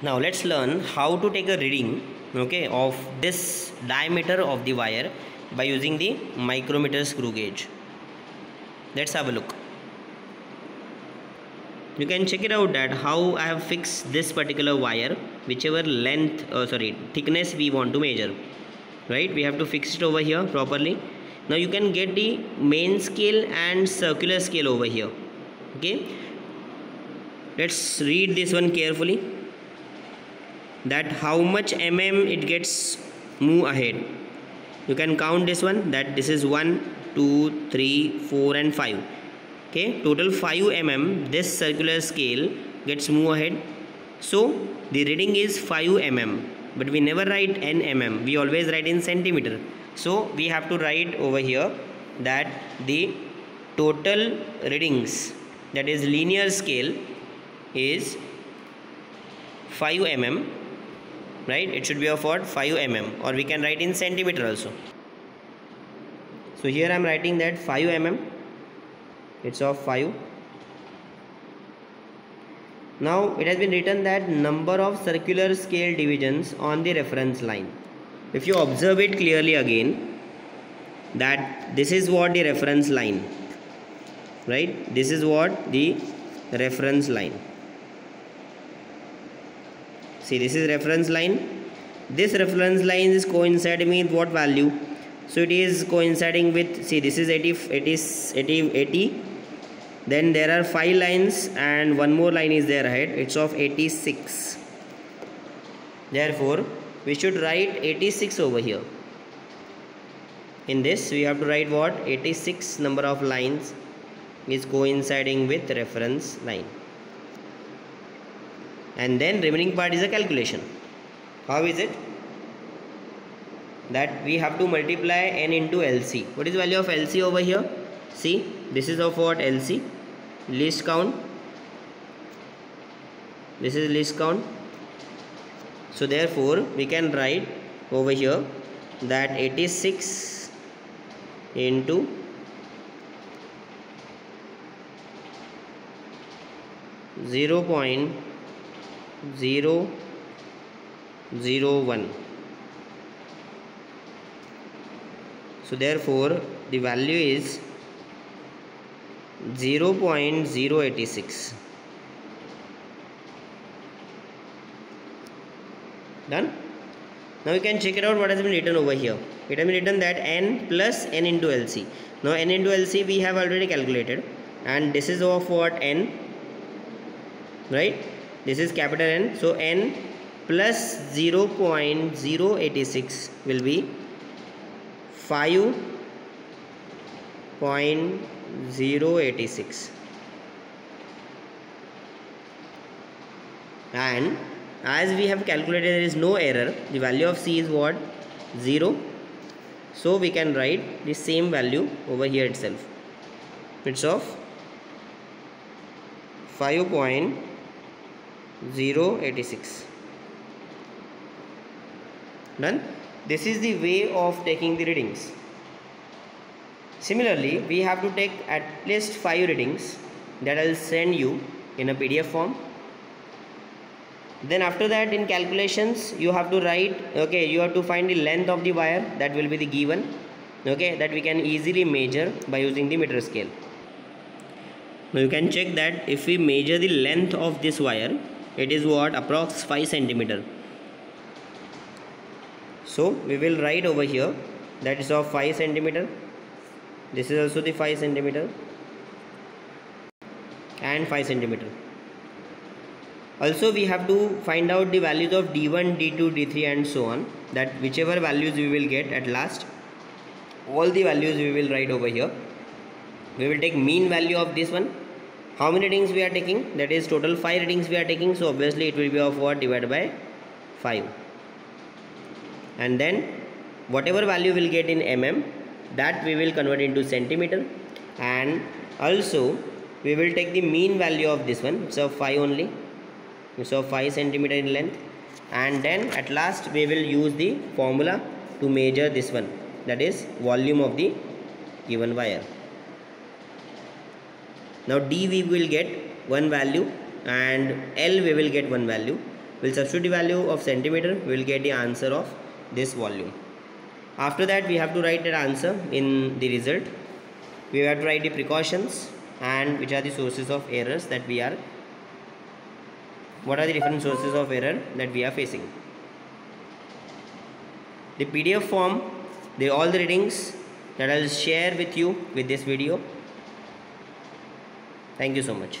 Now let's learn how to take a reading, okay, of this diameter of the wire by using the micrometer screw gauge. Let's have a look. You can check it out that how I have fixed this particular wire, whichever thickness we want to measure, right? We have to fix it over here properly. Now you can get the main scale and circular scale over here, okay. Let's read this one carefully, that how much it gets move ahead. You can count this one, that this is 1 2 3 4 and 5, okay, total 5 this circular scale gets move ahead. So the reading is 5 but we never write in we always write in centimeter. So we have to write over here that the total readings, that is linear scale, is 5 right? It should be of what? 5 or we can write in centimeter also. So here I am writing that 5 it's of 5. Now it has been written that number of circular scale divisions on the reference line. If you observe it clearly again, that this is what the reference line, right? This is what the reference line. See, this is reference line. This reference line is coinciding with what value? So it is coinciding with, see, this is 80. Then there are 5 lines and one more line is there ahead. It's of 86. Therefore, we should write 86 over here. In this, we have to write what? 86 number of lines is coinciding with reference line. And then remaining part is a calculation. How is it? That we have to multiply n into LC. What is the value of LC over here? See, this is of what? LC, least count. This is least count. So therefore we can write over here that 86 into 0.001. So therefore the value is 0.086. Done. Now you can check it out what has been written over here. It has been written that n plus n into LC. Now n into LC we have already calculated, and this is of what? N, right? This is capital N. So n plus 0.086 will be 5.086, and as we have calculated there is no error, the value of C is what? 0. So we can write the same value over here itself. It's of 5.086. Done. This is the way of taking the readings. Similarly, we have to take at least 5 readings that I will send you in a PDF form. Then after that, in calculations you have to write, okay, you have to find the length of the wire, that will be the given, okay, that we can easily measure by using the meter scale. Now you can check that if we measure the length of this wire, it is what? Approx 5 centimeter. So we will write over here that is of 5 centimeter. This is also the 5 centimeter and 5 centimeter. Also we have to find out the values of D1, D2, D3 and so on, that whichever values we will get at last, all the values we will write over here. We will take mean value of this one. How many readings we are taking? That is total 5 readings we are taking. So obviously it will be of what? Divided by 5. And then whatever value we will get in that we will convert into centimeter. And also we will take the mean value of this one. It's of 5 only. It's of 5 centimeter in length. And then at last we will use the formula to measure this one, that is volume of the given wire. Now D we will get one value and L we will get one value. we'll substitute the value of centimeter, we'll get the answer of this volume. After that we have to write that answer in the result. We have to write the precautions and which are the sources of errors that we are, what are the different sources of error that we are facing. The PDF form, all the readings that I'll share with you with this video. Thank you so much.